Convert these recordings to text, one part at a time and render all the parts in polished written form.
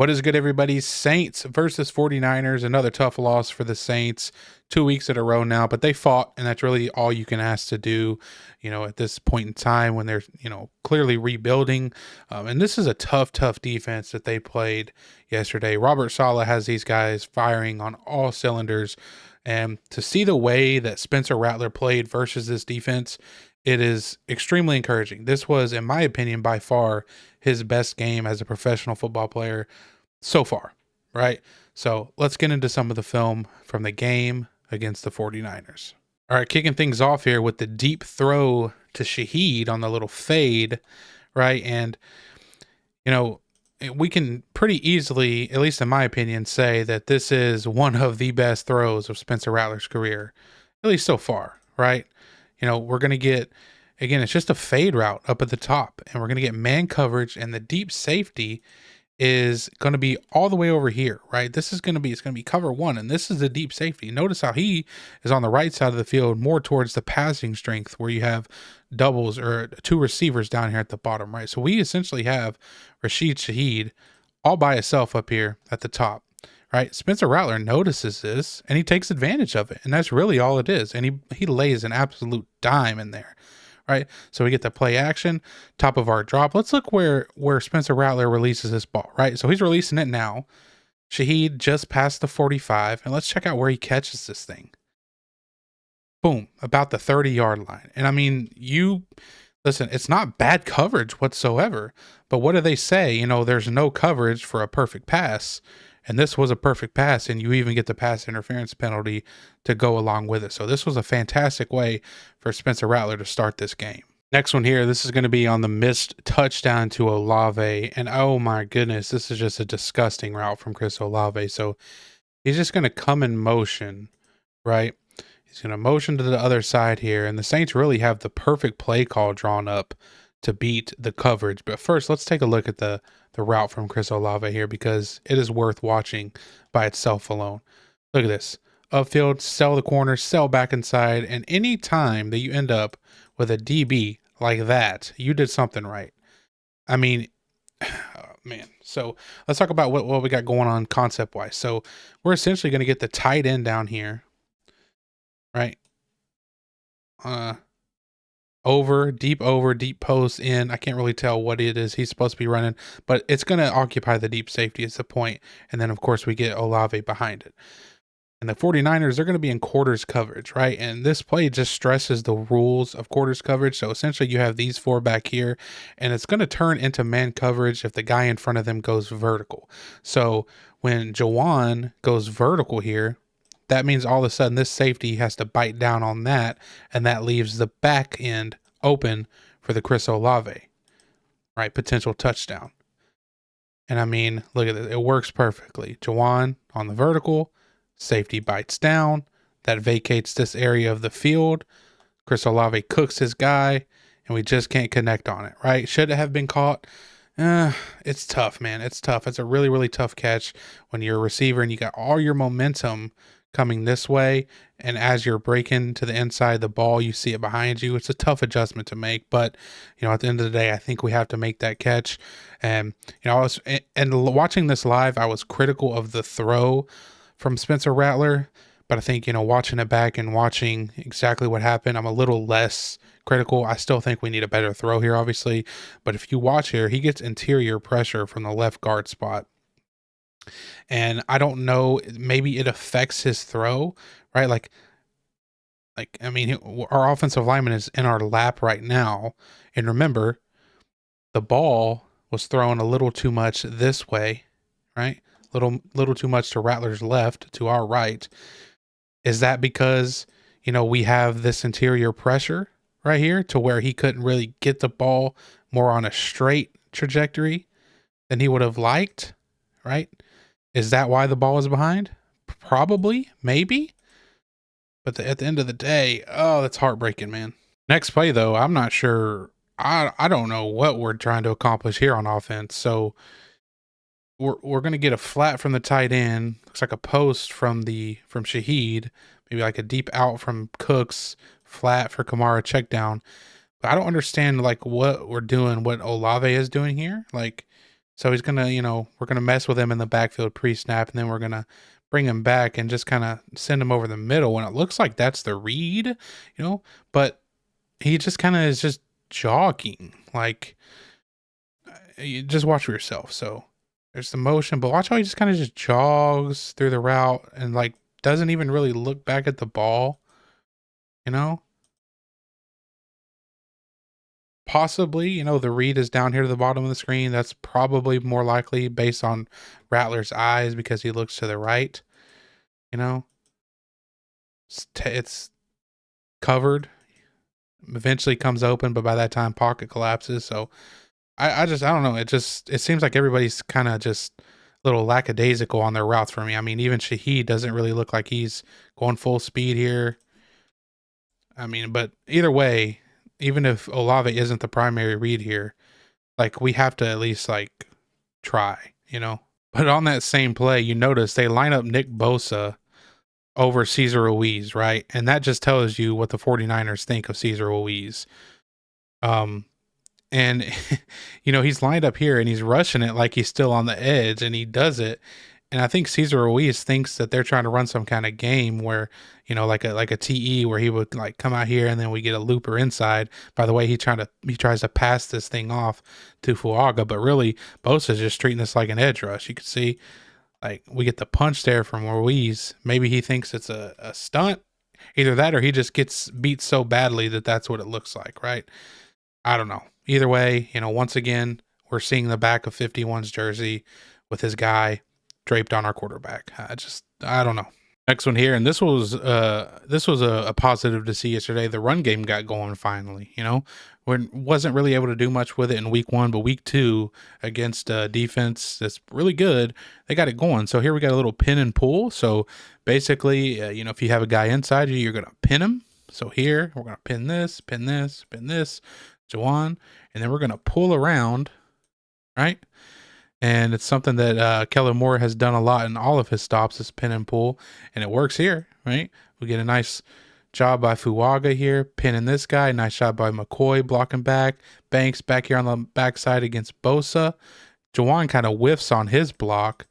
What is good, everybody? Saints versus 49ers. Another tough loss for the Saints. 2 weeks in a row now, but they fought, and that's really all you can ask to do, at this point in time when they're, clearly rebuilding. And this is a tough defense that they played yesterday. Robert Saleh has these guys firing on all cylinders. And to see the way that Spencer Rattler played versus this defense, it is extremely encouraging. This was, in my opinion, by far his best game as a professional football player so far, right? So let's get into some of the film from the game against the 49ers. All right, kicking things off here with the deep throw to Shaheed on the little fade, right? And, we can pretty easily, at least in my opinion, say that this is one of the best throws of Spencer Rattler's career, at least so far, right? We're going to get, again, it's just a fade route up at the top, and we're going to get man coverage, and the deep safety is going to be all the way over here, right? It's going to be cover one, and this is the deep safety. Notice how he is on the right side of the field, more towards the passing strength, where you have doubles or two receivers down here at the bottom, right? So we essentially have Rashid Shaheed all by himself up here at the top, right? Spencer Rattler notices this, and he takes advantage of it, and that's really all it is. And he lays an absolute dime in there. Right, so we get the play action, top of our drop. Let's look where Spencer Rattler releases this ball, right? So he's releasing it now. Shaheed just passed the 45, and let's check out where he catches this thing. Boom, about the 30-yard line. And I mean, listen, it's not bad coverage whatsoever, but what do they say? There's no coverage for a perfect pass. And this was a perfect pass, and you even get the pass interference penalty to go along with it. So this was a fantastic way for Spencer Rattler to start this game. Next one here, this is going to be on the missed touchdown to Olave. And oh my goodness, this is just a disgusting route from Chris Olave. So he's just going to come in motion, right? He's going to motion to the other side here. And the Saints really have the perfect play call drawn up to beat the coverage. But first, let's take a look at the route from Chris Olave here, because it is worth watching by itself alone. Look at this. Upfield, sell the corner, sell back inside, and any time that you end up with a DB like that, you did something right. I mean, oh, man. So let's talk about what we got going on concept-wise. So we're essentially going to get the tight end down here, right? Over, deep post in. I can't really tell what it is he's supposed to be running, but it's going to occupy the deep safety is the point. And then, of course, we get Olave behind it. And the 49ers, they're going to be in quarters coverage, right? And this play just stresses the rules of quarters coverage. So essentially you have these four back here, and it's going to turn into man coverage if the guy in front of them goes vertical. So when Juwan goes vertical here, that means all of a sudden this safety has to bite down on that, and that leaves the back end open for the Chris Olave, right? Potential touchdown. And I mean, look at it. It works perfectly. Juwan on the vertical, safety bites down. That vacates this area of the field. Chris Olave cooks his guy, and we just can't connect on it, right? Should it have been caught? It's tough, man. It's tough. It's a really, really tough catch when you're a receiver and you got all your momentum coming this way, and as you're breaking to the inside the ball, you see it behind you. It's a tough adjustment to make, but at the end of the day, I think we have to make that catch. And watching this live, I was critical of the throw from Spencer Rattler, but I think watching it back and watching exactly what happened, I'm a little less critical. I still think we need a better throw here, obviously, but if you watch here, he gets interior pressure from the left guard spot. And I don't know, maybe it affects his throw, right? Like I mean, our offensive lineman is in our lap right now. And remember, the ball was thrown a little too much this way, right? Little too much to Rattler's left, to our right. Is that because, we have this interior pressure right here to where he couldn't really get the ball more on a straight trajectory than he would have liked, right? Is that why the ball is behind? Probably, maybe. But at the end of the day, oh, that's heartbreaking, man. Next play, though, I'm not sure. I don't know what we're trying to accomplish here on offense. So we're going to get a flat from the tight end. Looks like a post from Shaheed. Maybe like a deep out from Cooks. Flat for Kamara, check down. But I don't understand what we're doing, what Olave is doing here. So he's gonna, we're gonna mess with him in the backfield pre-snap, and then we're gonna bring him back and just kind of send him over the middle. And it looks like that's the read, but he just kind of is just jogging. Like, you just watch for yourself. So there's the motion, but watch how he just kind of just jogs through the route and like doesn't even really look back at the ball, you know? Possibly, the read is down here to the bottom of the screen. That's probably more likely based on Rattler's eyes because he looks to the right, you know? It's covered, eventually comes open, but by that time pocket collapses. So I don't know. It seems like everybody's kind of just a little lackadaisical on their routes for me. I mean, even Shaheed doesn't really look like he's going full speed here. I mean, but either way, even if Olave isn't the primary read here, like we have to at least like try. But on that same play, you notice they line up Nick Bosa over Cesar Ruiz, right? And that just tells you what the 49ers think of Cesar Ruiz. Um, and he's lined up here and he's rushing it like he's still on the edge, and he does it. And I think Cesar Ruiz thinks that they're trying to run some kind of game where, like a TE where he would like come out here and then we get a looper inside. By the way, he tries to pass this thing off to Fuaga, but really Bosa's just treating this like an edge rush. You can see like we get the punch there from Ruiz. Maybe he thinks it's a stunt. Either that or he just gets beat so badly that that's what it looks like, right? I don't know. Either way, once again, we're seeing the back of 51's jersey with his guy draped on our quarterback. I don't know. Next one here, and this was a positive to see yesterday. The run game got going finally. We wasn't really able to do much with it in week 1, but week 2 against defense that's really good, they got it going. So here we got a little pin and pull. So basically, if you have a guy inside you, you're gonna pin him. So here we're gonna pin this, pin this, pin this, Juwan, and then we're gonna pull around, right? And it's something that Kellen Moore has done a lot in all of his stops, is pin and pull, and it works here, right? We get a nice job by Fuaga here, pinning this guy. Nice job by McCoy blocking back. Banks back here on the backside against Bosa. Juwan kind of whiffs on his block,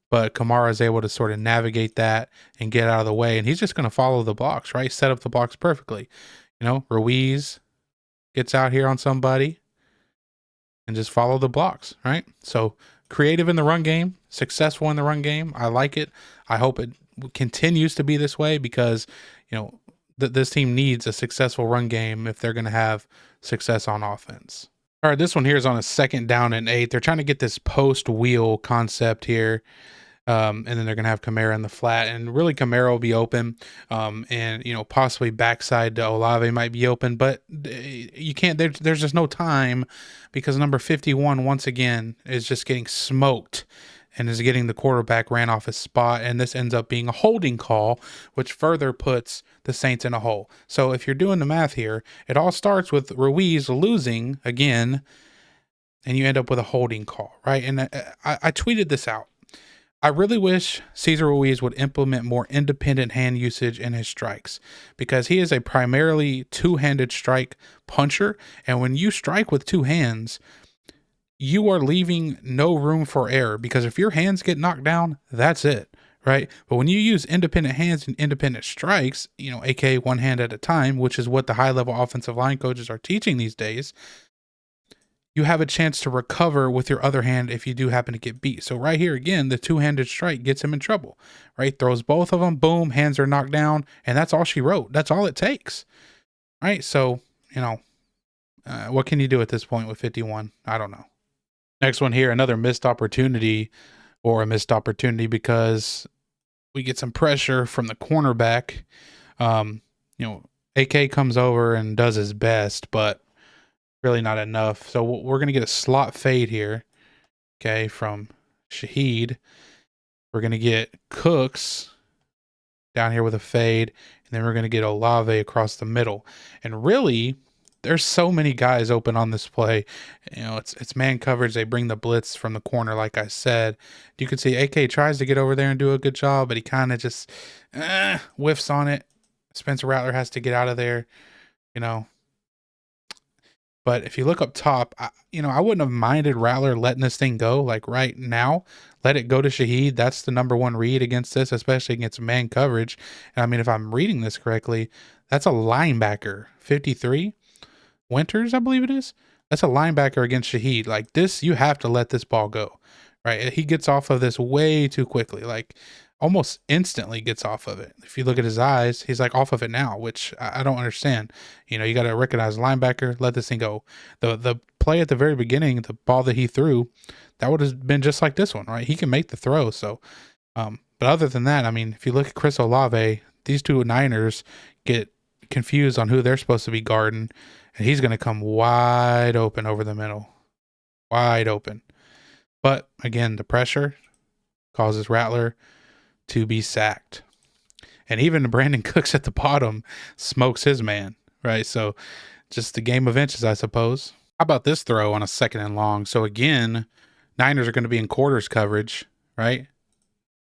but Kamara is able to sort of navigate that and get out of the way, and he's just going to follow the blocks, right? Set up the blocks perfectly. Ruiz gets out here on somebody and just follow the blocks, right? So creative in the run game, successful in the run game. I like it. I hope it continues to be this way because, this team needs a successful run game if they're going to have success on offense. All right, this one here is on a 2nd down and 8. They're trying to get this post wheel concept here. And then they're going to have Kamara in the flat, and really Kamara will be open. And possibly backside to Olave might be open, but you can't, there's just no time because number 51 once again is just getting smoked and is getting the quarterback ran off his spot, and this ends up being a holding call, which further puts the Saints in a hole. So if you're doing the math here, it all starts with Ruiz losing again, and you end up with a holding call, right? And I tweeted this out. I really wish Cesar Ruiz would implement more independent hand usage in his strikes, because he is a primarily two-handed strike puncher. And when you strike with 2 hands, you are leaving no room for error, because if your hands get knocked down, that's it, right? But when you use independent hands and independent strikes, aka one hand at a time, which is what the high-level offensive line coaches are teaching these days, you have a chance to recover with your other hand if you do happen to get beat. So right here, again, the two-handed strike gets him in trouble, right? Throws both of them, boom, hands are knocked down, and that's all she wrote. That's all it takes, right? So, what can you do at this point with 51? I don't know. Next one here, another missed opportunity, or a missed opportunity because we get some pressure from the cornerback. AK comes over and does his best, but really not enough. So we're going to get a slot fade here, okay, from Shaheed. We're going to get Cooks down here with a fade, and then we're going to get Olave across the middle. And really, there's so many guys open on this play. It's man coverage. They bring the blitz from the corner, like I said. You can see AK tries to get over there and do a good job, but he kind of just whiffs on it. Spencer Rattler has to get out of there. But if you look up top, I wouldn't have minded Rattler letting this thing go like right now. Let it go to Shaheed. That's the number one read against this, especially against man coverage. And I mean, if I'm reading this correctly, that's a linebacker, 53 Winters, I believe it is. That's a linebacker against Shaheed. Like this, you have to let this ball go, right? He gets off of this way too quickly, like almost instantly gets off of it. If you look at his eyes, he's like off of it now, which I don't understand. You got to recognize linebacker, let this thing go. The play at the very beginning, the ball that he threw, that would have been just like this one, right? He can make the throw. So, but other than that, I mean, if you look at Chris Olave, these two Niners get confused on who they're supposed to be guarding, and he's going to come wide open over the middle, wide open. But again, the pressure causes Rattler to be sacked. And even Brandon Cooks at the bottom smokes his man, right? So just the game of inches, I suppose. How about this throw on a 2nd and long? So again, Niners are going to be in quarters coverage, right?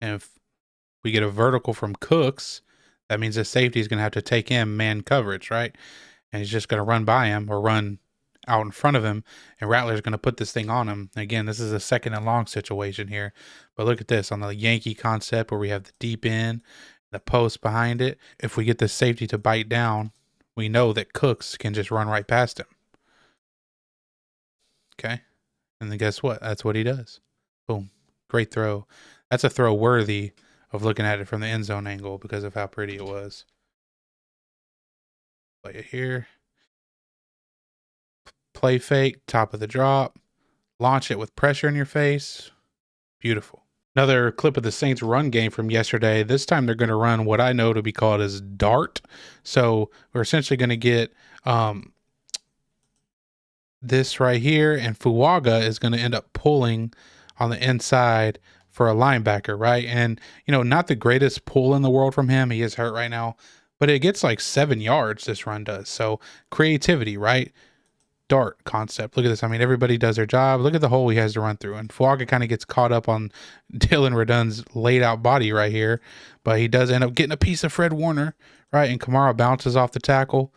And if we get a vertical from Cooks, that means the safety is going to have to take in man coverage, right? And he's just going to run by him or run out in front of him, and Rattler's going to put this thing on him. Again, this is a 2nd and long situation here. But look at this on the Yankee concept where we have the deep end, the post behind it. If we get the safety to bite down, we know that Cooks can just run right past him. Okay. And then guess what? That's what he does. Boom. Great throw. That's a throw worthy of looking at it from the end zone angle because of how pretty it was. Play it here. Play fake, top of the drop. Launch it with pressure in your face. Beautiful. Another clip of the Saints run game from yesterday. This time they're going to run what I know to be called as dart. So we're essentially going to get this right here, and Fuaga is going to end up pulling on the inside for a linebacker, right? And, not the greatest pull in the world from him. He is hurt right now, but it gets like 7 yards, this run does. So creativity, right? Dart concept. Look at this. I mean, everybody does their job. Look at the hole he has to run through. And Fuaga kind of gets caught up on Dylan Redun's laid out body right here, but he does end up getting a piece of Fred Warner, right? And Kamara bounces off the tackle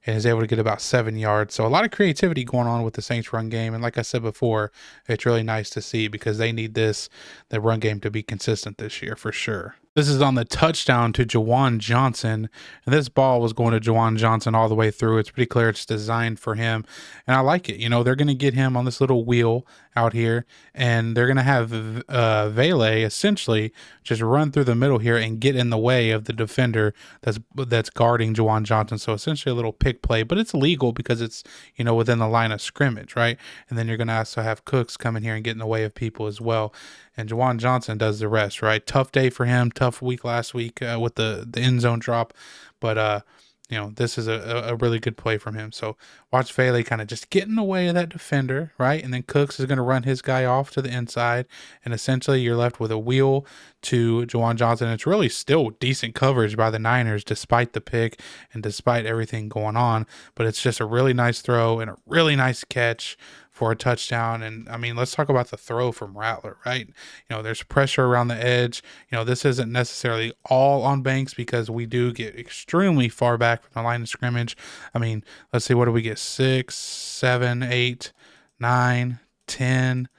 and is able to get about 7 yards. So a lot of creativity going on with the Saints run game. And like I said before, it's really nice to see because they need the run game to be consistent this year for sure. This is on the touchdown to Juwan Johnson. And this ball was going to Juwan Johnson all the way through. It's pretty clear it's designed for him. And I like it. They're going to get him on this little wheel out here. And they're going to have Vele essentially just run through the middle here and get in the way of the defender that's guarding Juwan Johnson. So essentially a little pick play. But it's legal because it's, within the line of scrimmage, right? And then you're going to also have Cooks come in here and get in the way of people as well. And Juwan Johnson does the rest, right? Tough day for him. Tough week last week with the end zone drop. But, this is a really good play from him. So watch Vele kind of just get in the way of that defender, right? And then Cooks is going to run his guy off to the inside. And essentially you're left with a wheel to Juwan Johnson. It's really still decent coverage by the Niners despite the pick and despite everything going on. But it's just a really nice throw and a really nice catch for a touchdown. And I mean, let's talk about the throw from Rattler, right? There's pressure around the edge. This isn't necessarily all on Banks because we do get extremely far back from the line of scrimmage. I mean, let's see, what do we get? 6, 7, 8, 9, 10,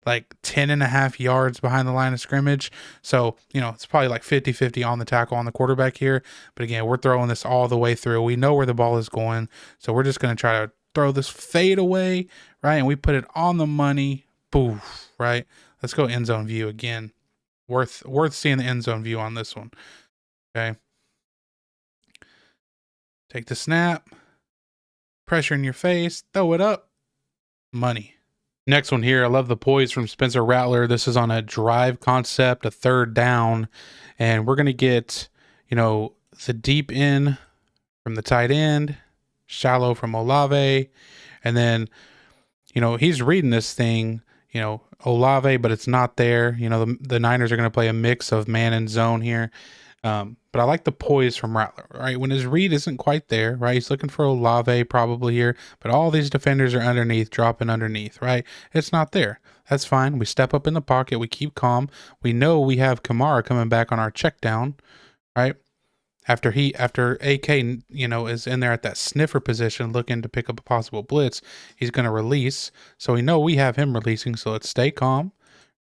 like 10.5 yards behind the line of scrimmage. So, it's probably like 50-50 on the tackle on the quarterback here. But again, we're throwing this all the way through. We know where the ball is going. So we're just going to try to throw this fade away, right? And we put it on the money. Boof, right? Let's go end zone view again. Worth seeing the end zone view on this one. Okay. Take the snap. Pressure in your face. Throw it up. Money. Next one here. I love the poise from Spencer Rattler. This is on a drive concept, a 3rd down. And we're going to get, the deep in from the tight end. Shallow from Olave. And then, he's reading this thing, Olave, but it's not there. The Niners are going to play a mix of man and zone here. But I like the poise from Rattler, right? When his read isn't quite there, right? He's looking for Olave probably here, but all these defenders are underneath, dropping underneath, right? It's not there. That's fine. We step up in the pocket. We keep calm. We know we have Kamara coming back on our check down, right? After AK, is in there at that sniffer position looking to pick up a possible blitz, he's going to release. So we know we have him releasing. So let's stay calm,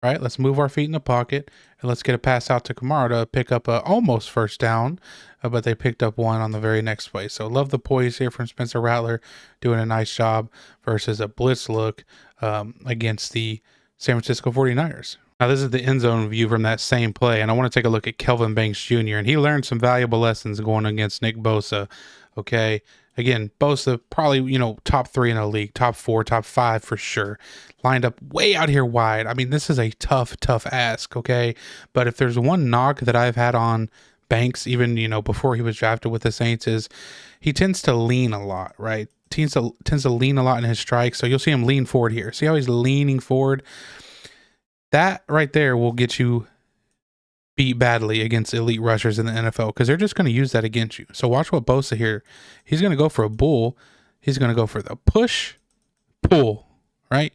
right? Let's move our feet in the pocket and let's get a pass out to Kamara to pick up a almost first down, but they picked up one on the very next play. So love the poise here from Spencer Rattler, doing a nice job versus a blitz look against the San Francisco 49ers. Now, this is the end zone view from that same play, and I want to take a look at Kelvin Banks Jr., and he learned some valuable lessons going against Nick Bosa, okay? Again, Bosa probably, top 3 in the league, top 4, top 5 for sure. Lined up way out here wide. I mean, this is a tough ask, okay? But if there's one knock that I've had on Banks, even, before he was drafted with the Saints, is he tends to lean a lot, right? Tends to lean a lot in his strikes, so you'll see him lean forward here. See how he's leaning forward? That right there will get you beat badly against elite rushers in the NFL because they're just going to use that against you. So watch what Bosa here. He's going to go for a bull. He's going to go for the push, pull, right?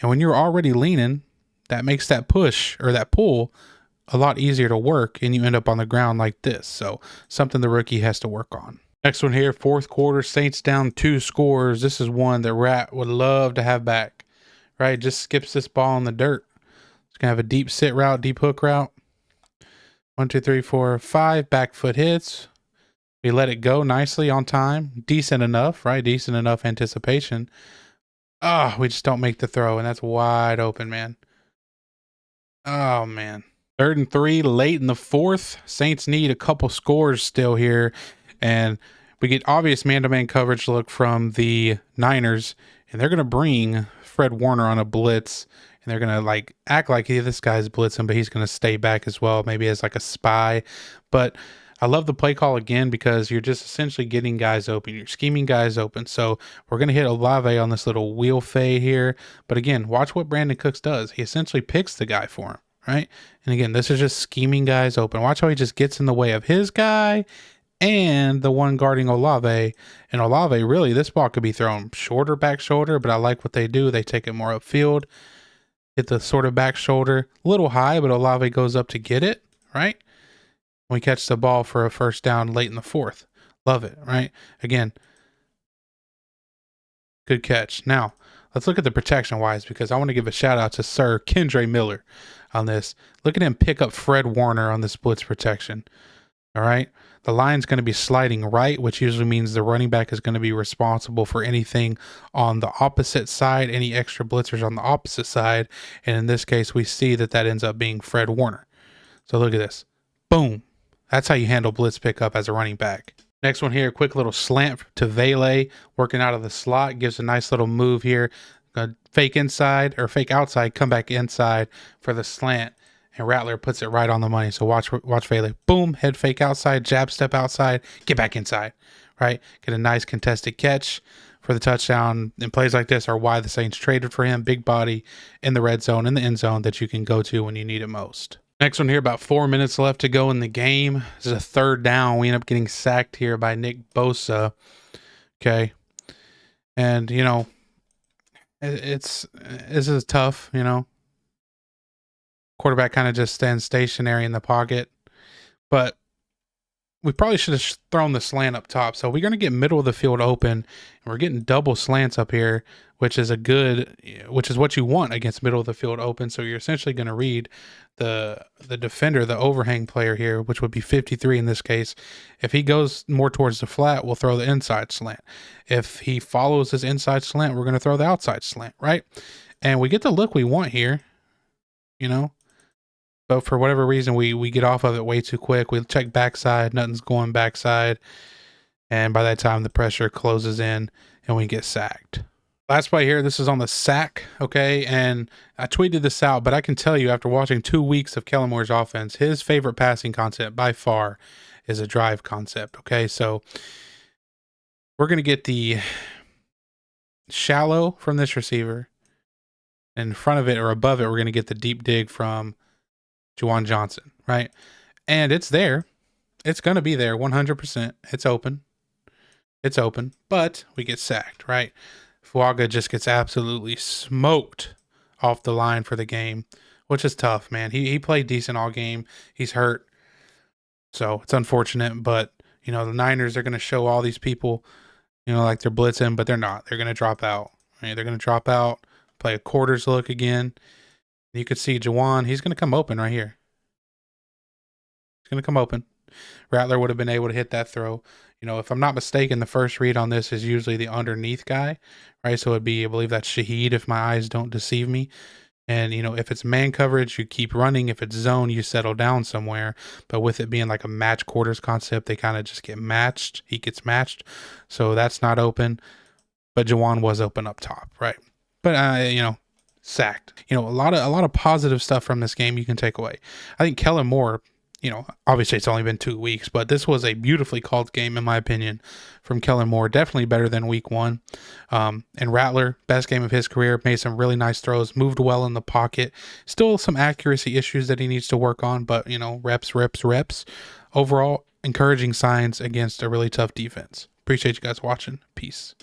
And when you're already leaning, that makes that push or that pull a lot easier to work, and you end up on the ground like this. So something the rookie has to work on. Next one here, fourth quarter, Saints down 2 scores. This is one that Rat would love to have back, right? Just skips this ball in the dirt. It's going to have a deep sit route, deep hook route. 1, 2, 3, 4, 5 back foot hits. We let it go nicely on time. Decent enough, right? Decent enough anticipation. We just don't make the throw, and that's wide open, man. Oh, man. 3rd and 3, late in the 4th. Saints need a couple scores still here, and we get obvious man-to-man coverage look from the Niners, and they're going to bring Fred Warner on a blitz. And they're going to act like this guy's blitzing, but he's going to stay back as well, maybe as like a spy. But I love the play call again because you're just essentially getting guys open. You're scheming guys open. So we're going to hit Olave on this little wheel fade here. But again, watch what Brandon Cooks does. He essentially picks the guy for him, right? And again, this is just scheming guys open. Watch how he just gets in the way of his guy and the one guarding Olave. And Olave, really, this ball could be thrown shorter back shoulder, but I like what they do. They take it more upfield. Hit the sort of back shoulder, a little high, but Olave goes up to get it, right? We catch the ball for a first down late in the 4th. Love it, right? Again, good catch. Now, let's look at the protection-wise because I want to give a shout-out to Sir Kendre Miller on this. Look at him pick up Fred Warner on this blitz protection, all right? The line's going to be sliding right, which usually means the running back is going to be responsible for anything on the opposite side, any extra blitzers on the opposite side. And in this case, we see that ends up being Fred Warner. So look at this. Boom. That's how you handle blitz pickup as a running back. Next one here, quick little slant to Vele, working out of the slot. Gives a nice little move here. Fake inside or fake outside, come back inside for the slant. And Rattler puts it right on the money. So watch Vele. Boom, head fake outside, jab step outside, get back inside, right? Get a nice contested catch for the touchdown. And plays like this are why the Saints traded for him. Big body in the red zone, in the end zone that you can go to when you need it most. Next one here, about 4 minutes left to go in the game. This is a 3rd down. We end up getting sacked here by Nick Bosa. Okay. And, this is tough, Quarterback kind of just stands stationary in the pocket. But we probably should have thrown the slant up top. So we're going to get middle of the field open. And we're getting double slants up here, which is what you want against middle of the field open. So you're essentially going to read the defender, the overhang player here, which would be 53 in this case. If he goes more towards the flat, we'll throw the inside slant. If he follows his inside slant, we're going to throw the outside slant, right? And we get the look we want here, But for whatever reason, we get off of it way too quick. We check backside, nothing's going backside. And by that time, the pressure closes in and we get sacked. Last play here, this is on the sack, okay? And I tweeted this out, but I can tell you after watching 2 weeks of Kellen Moore's offense, his favorite passing concept by far is a drive concept, okay? So we're going to get the shallow from this receiver. In front of it or above it, we're going to get the deep dig from Juwan Johnson, right? And it's there. It's going to be there 100%. It's open. But we get sacked, right? Fuaga just gets absolutely smoked off the line for the game, which is tough, man. He played decent all game. He's hurt. So it's unfortunate, but You know, the Niners are going to show all these people, you know, like they're blitzing, but they're not. They're going to drop out. Right? They're going to drop out, play a quarters look again. You could see Juwan. He's going to come open right here. He's going to come open. Rattler would have been able to hit that throw. You know, if I'm not mistaken, the first read on this is usually the underneath guy, right? So it'd be, I believe that's Shaheed, if my eyes don't deceive me. And, you know, if it's man coverage, you keep running. If it's zone, you settle down somewhere. But with it being like a match quarters concept, they kind of just get matched. He gets matched. So that's not open. But Juwan was open up top, right? But, you know, sacked. You know, a lot of positive stuff from this game you can take away. I think Kellen Moore, you know, obviously it's only been 2 weeks, but this was a beautifully called game in my opinion from Kellen Moore. Definitely better than week 1. And Rattler, best game of his career, made some really nice throws, moved well in the pocket. Still some accuracy issues that he needs to work on, but you know, reps. Overall, encouraging signs against a really tough defense. Appreciate you guys watching. Peace.